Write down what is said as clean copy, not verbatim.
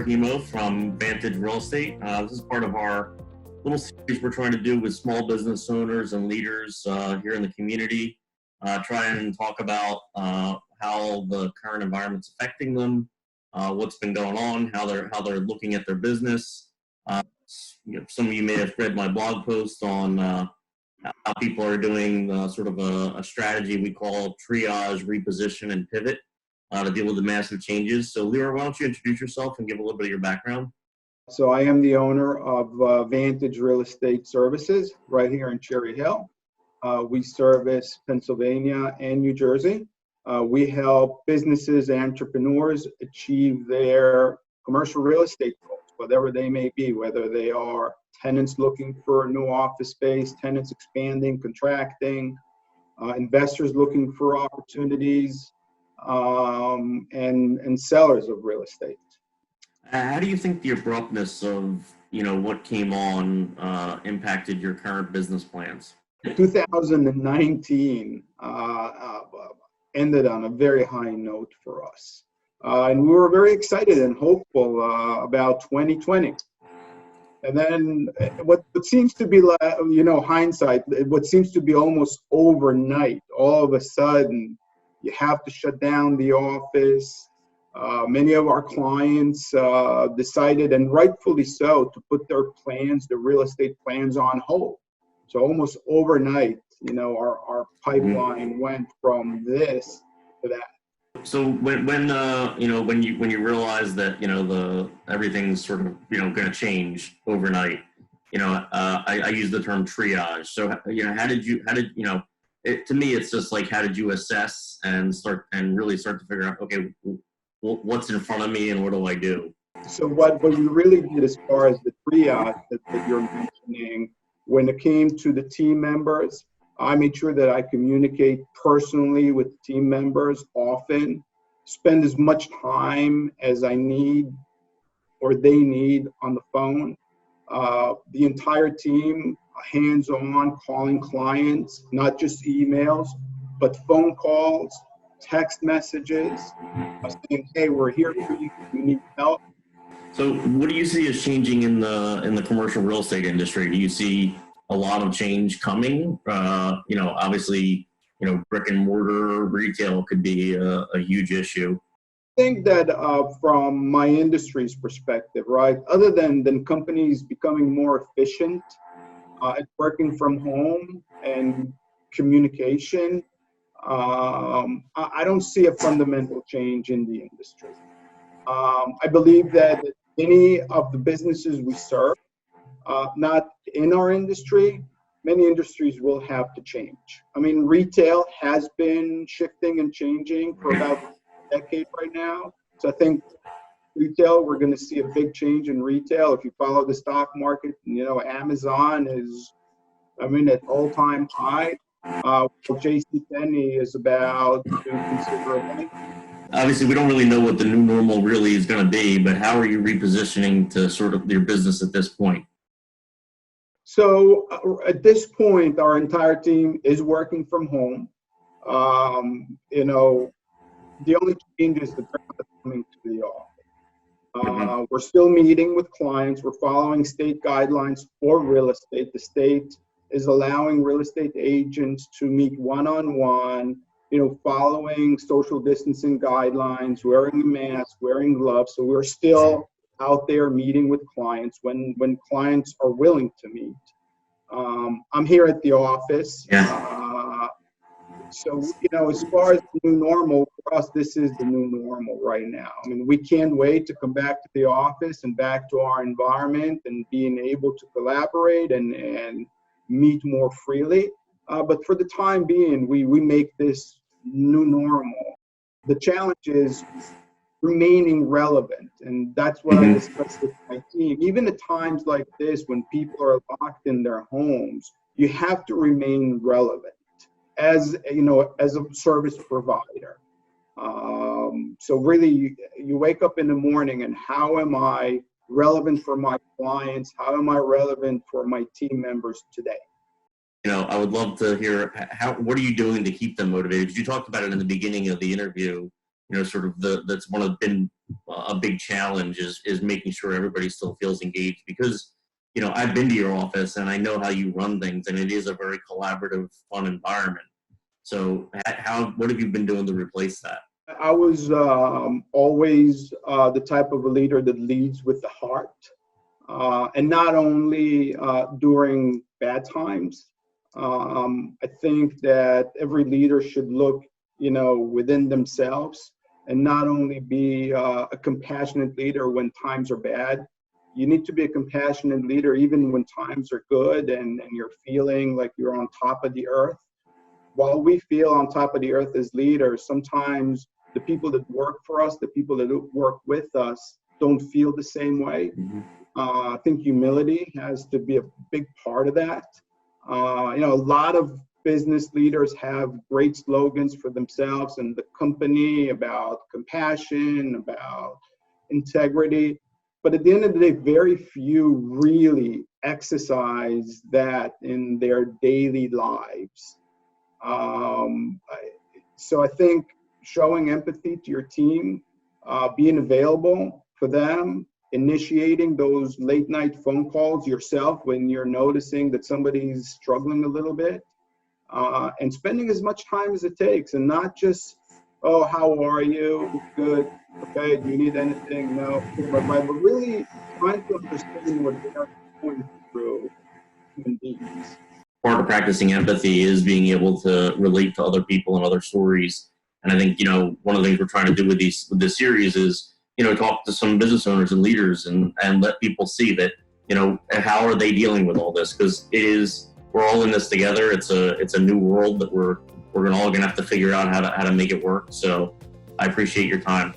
Hemo from Vantage Real Estate. This is part of our little series we're trying to do with small business owners and leaders here in the community. Try and talk about how the current environment's affecting them, what's been going on, how they're looking at their business. Some of you may have read my blog post on how people are doing sort of a strategy we call Triage, Reposition, and Pivot to deal with the massive changes. So Leora, why don't you introduce yourself and give a little bit of your background? So I am the owner of Vantage Real Estate Services right here in Cherry Hill. We service Pennsylvania and New Jersey. We help businesses and entrepreneurs achieve their commercial real estate goals, whatever they may be, whether they are tenants looking for a new office space, tenants expanding, contracting, investors looking for opportunities, and sellers of real estate. How do you think the abruptness of what came on impacted your current business plans? 2019 ended on a very high note for us, and we were very excited and hopeful about 2020. And then what seems to be like, hindsight, what seems to be almost overnight, all of a sudden, you have to shut down the office. Many of our clients decided, and rightfully so, to put their real estate plans on hold. So almost overnight, our pipeline went from this to that. So when you realize that everything's sort of going to change overnight, I use the term triage. So to me it's just like, how did you assess and really start to figure out, okay, what's in front of me and what do I do? So what we really did as far as the triage that you're mentioning, when it came to the team members, I made sure that I communicate personally with the team members often, spend as much time as I need or they need on the phone. The entire team, hands-on, calling clients, not just emails, but phone calls, text messages, saying, hey, we're here for you, you need help. So what do you see as changing in the commercial real estate industry? Do you see a lot of change coming? Obviously, brick and mortar retail could be a huge issue. I think that from my industry's perspective, right, other than companies becoming more efficient at working from home and communication, I don't see a fundamental change in the industry. I believe that any of the businesses we serve, not in our industry, many industries will have to change. I mean, retail has been shifting and changing for about a decade right now. So I think retail, we're going to see a big change in retail. If you follow the stock market, Amazon is, at all-time high. JCPenney is about to consider a bank. Obviously, we don't really know what the new normal really is going to be, but how are you repositioning to sort of your business at this point? So at this point, our entire team is working from home. The only change is that they're not coming to the office. We're still meeting with clients. We're following state guidelines for real estate. The state is allowing real estate agents to meet one-on-one, following social distancing guidelines, wearing a mask, wearing gloves. So we're still out there meeting with clients when clients are willing to meet. I'm here at the office. So, as far as the new normal, for us, this is the new normal right now. I mean, we can't wait to come back to the office and back to our environment and being able to collaborate and meet more freely. But for the time being, we make this new normal. The challenge is remaining relevant, and that's what I discussed with my team. Even at times like this, when people are locked in their homes, you have to remain relevant as a service provider. So really, you wake up in the morning and how am I relevant for my clients? How am I relevant for my team members today? I would love to hear what are you doing to keep them motivated? You talked about it in the beginning of the interview. Sort of that's been a big challenge is making sure everybody still feels engaged, because I've been to your office and I know how you run things, and it is a very collaborative, fun environment. So what have you been doing to replace that? I was always the type of a leader that leads with the heart, and not only during bad times. I think that every leader should look, within themselves, and not only be a compassionate leader when times are bad. You need to be a compassionate leader even when times are good and you're feeling like you're on top of the earth. While we feel on top of the earth as leaders, sometimes the people that work for us, the people that work with us, don't feel the same way. I think humility has to be a big part of that. A lot of business leaders have great slogans for themselves and the company about compassion, about integrity. But at the end of the day, very few really exercise that in their daily lives. So I think showing empathy to your team, being available for them, initiating those late night phone calls yourself when you're noticing that somebody's struggling a little bit, and spending as much time as it takes, and not just, oh, how are you? Good. Okay. Do you need anything? No. But really trying to understand what they're going through, human beings. Part of practicing empathy is being able to relate to other people and other stories. And I think, one of the things we're trying to do with this series is, talk to some business owners and leaders and let people see that, how are they dealing with all this? Because we're all in this together. It's a new world that we're all going to have to figure out how to make it work. So I appreciate your time.